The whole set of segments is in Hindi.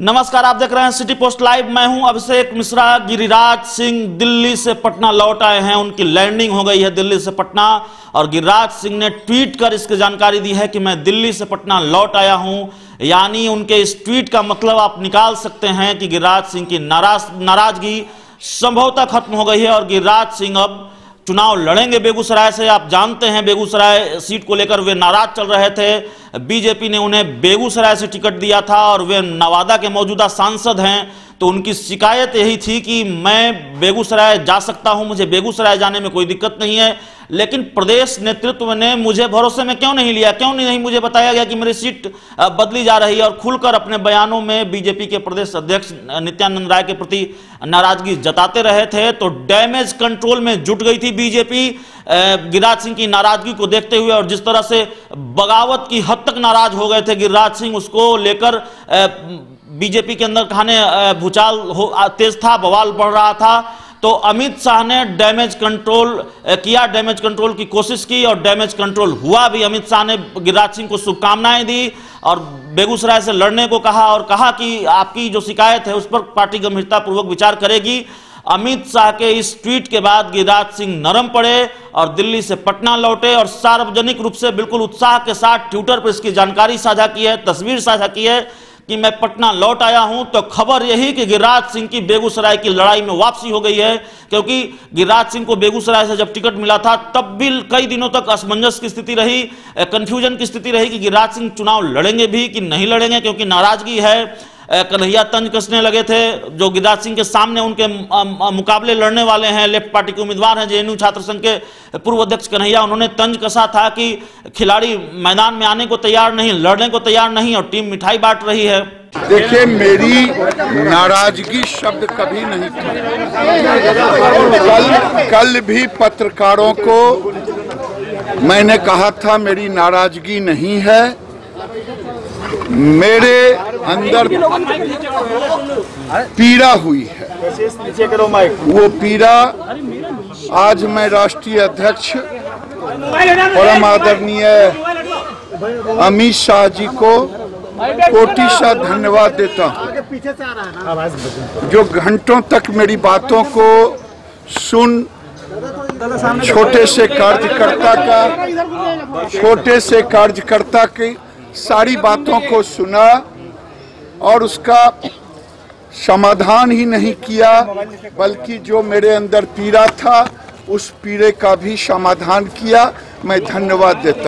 नमस्कार, आप देख रहे हैं सिटी पोस्ट लाइव। मैं हूं अभिषेक मिश्रा। गिरिराज सिंह दिल्ली से पटना लौट आए हैं। उनकी लैंडिंग हो गई है दिल्ली से पटना और गिरिराज सिंह ने ट्वीट कर इसकी जानकारी दी है कि मैं दिल्ली से पटना लौट आया हूं। यानी उनके इस ट्वीट का मतलब आप निकाल सकते हैं कि गिरिराज सिंह की नाराजगी संभवतः खत्म हो गई है और गिरिराज सिंह अब चुनाव लड़ेंगे बेगूसराय से। आप जानते हैं बेगूसराय सीट को लेकर वे नाराज चल रहे थे। बीजेपी ने उन्हें बेगूसराय से टिकट दिया था और वे नवादा के मौजूदा सांसद हैं, तो उनकी शिकायत यही थी कि मैं बेगूसराय जा सकता हूं, मुझे बेगूसराय जाने में कोई दिक्कत नहीं है, लेकिन प्रदेश नेतृत्व ने मुझे भरोसे में क्यों नहीं लिया, क्यों नहीं मुझे बताया गया कि मेरी सीट बदली जा रही है। और खुलकर अपने बयानों में बीजेपी के प्रदेश अध्यक्ष नित्यानंद राय के प्रति नाराजगी जताते रहे थे। तो डैमेज कंट्रोल में जुट गई थी बीजेपी गिरिराज सिंह की नाराजगी को देखते हुए, और जिस तरह से बगावत की हद तक नाराज हो गए थे गिरिराज सिंह, उसको लेकर बीजेपी के अंदर खाने भूचाल तेज था, बवाल बढ़ रहा था। तो अमित शाह ने डैमेज कंट्रोल किया, डैमेज कंट्रोल की कोशिश की और डैमेज कंट्रोल हुआ भी। अमित शाह ने गिरिराज सिंह को शुभकामनाएं दी और बेगूसराय से लड़ने को कहा और कहा कि आपकी जो शिकायत है उस पर पार्टी गंभीरतापूर्वक विचार करेगी। अमित शाह के इस ट्वीट के बाद गिरिराज सिंह नरम पड़े और दिल्ली से पटना लौटे और सार्वजनिक रूप से बिल्कुल उत्साह के साथ ट्विटर पर इसकी जानकारी साझा की है, तस्वीर साझा की है कि मैं पटना लौट आया हूं। तो खबर यही कि गिरिराज सिंह की बेगूसराय की लड़ाई में वापसी हो गई है, क्योंकि गिरिराज सिंह को बेगूसराय से जब टिकट मिला था तब भी कई दिनों तक असमंजस की स्थिति रही, कंफ्यूजन की स्थिति रही कि गिरिराज सिंह चुनाव लड़ेंगे भी कि नहीं लड़ेंगे, क्योंकि नाराजगी है। कन्हैया तंज कसने लगे थे जो गिरिराज सिंह के सामने उनके मुकाबले लड़ने वाले हैं, लेफ्ट पार्टी के उम्मीदवार हैं जेएनयू छात्र संघ के पूर्व अध्यक्ष कन्हैया, उन्होंने तंज कसा था कि खिलाड़ी मैदान में आने को तैयार नहीं, लड़ने को तैयार नहीं और टीम मिठाई बांट रही है। देखिए, मेरी नाराजगी शब्द कभी नहीं था। कल भी पत्रकारों को मैंने कहा था मेरी नाराजगी नहीं है, मेरे अंदर पीड़ा हुई है। वो पीड़ा आज मैं राष्ट्रीय अध्यक्ष परम आदरणीय अमित शाह जी को कोटि धन्यवाद देता हूं, जो घंटों तक मेरी बातों को सुन छोटे से कार्यकर्ता की सारी बातों को सुना और उसका समाधान ही नहीं किया, बल्कि जो मेरे अंदर पीड़ा था उस पीड़े का भी समाधान किया। मैं धन्यवाद देता।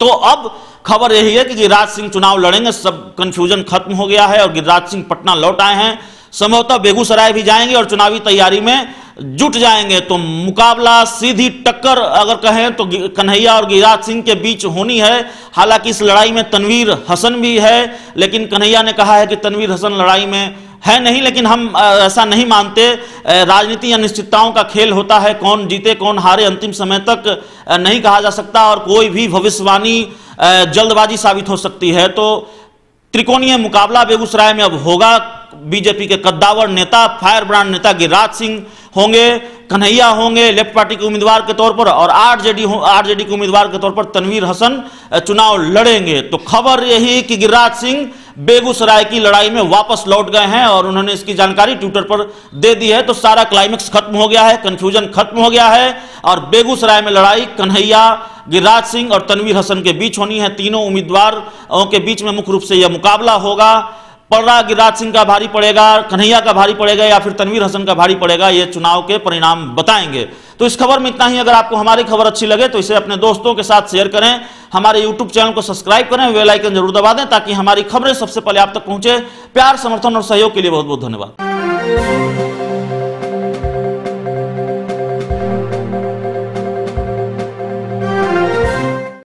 तो अब खबर यही है कि गिरिराज सिंह चुनाव लड़ेंगे, सब कंफ्यूजन खत्म हो गया है और गिरिराज सिंह पटना लौट आए हैं। संभवतः बेगूसराय भी जाएंगे और चुनावी तैयारी में जुट जाएंगे। तो मुकाबला, सीधी टक्कर अगर कहें तो कन्हैया और गिरिराज सिंह के बीच होनी है। हालांकि इस लड़ाई में तनवीर हसन भी है, लेकिन कन्हैया ने कहा है कि तनवीर हसन लड़ाई में है नहीं, लेकिन हम ऐसा नहीं मानते। राजनीति अनिश्चितताओं का खेल होता है, कौन जीते कौन हारे अंतिम समय तक नहीं कहा जा सकता और कोई भी भविष्यवाणी जल्दबाजी साबित हो सकती है। तो त्रिकोणीय मुकाबला बेगूसराय में अब होगा। बीजेपी के कद्दावर नेता, फायर ब्रांड नेता गिरिराज सिंह होंगे, कन्हैया होंगे लेफ्ट पार्टी के उम्मीदवार के तौर पर और आरजेडी के उम्मीदवार के तौर पर तनवीर हसन चुनाव लड़ेंगे। तो खबर यही कि गिरिराज सिंह बेगूसराय की लड़ाई में वापस लौट गए हैं और उन्होंने इसकी जानकारी ट्विटर पर दे दी है। तो सारा क्लाइमेक्स खत्म हो गया है, कंफ्यूजन खत्म हो गया है और बेगूसराय में लड़ाई कन्हैया, गिरिराज सिंह और तनवीर हसन के बीच होनी है। तीनों उम्मीदवारों के बीच में मुख्य रूप से यह मुकाबला होगा। पलड़ा गिरिराज सिंह का भारी पड़ेगा, कन्हैया का भारी पड़ेगा या फिर तनवीर हसन का भारी पड़ेगा, ये चुनाव के परिणाम बताएंगे। तो इस खबर में इतना ही। अगर आपको हमारी खबर अच्छी लगे तो इसे अपने दोस्तों के साथ शेयर करें, हमारे YouTube चैनल को सब्सक्राइब करें, बेल आइकन जरूर दबा दें ताकि हमारी खबरें सबसे पहले आप तक पहुंचे। प्यार, समर्थन और सहयोग के लिए बहुत बहुत धन्यवाद।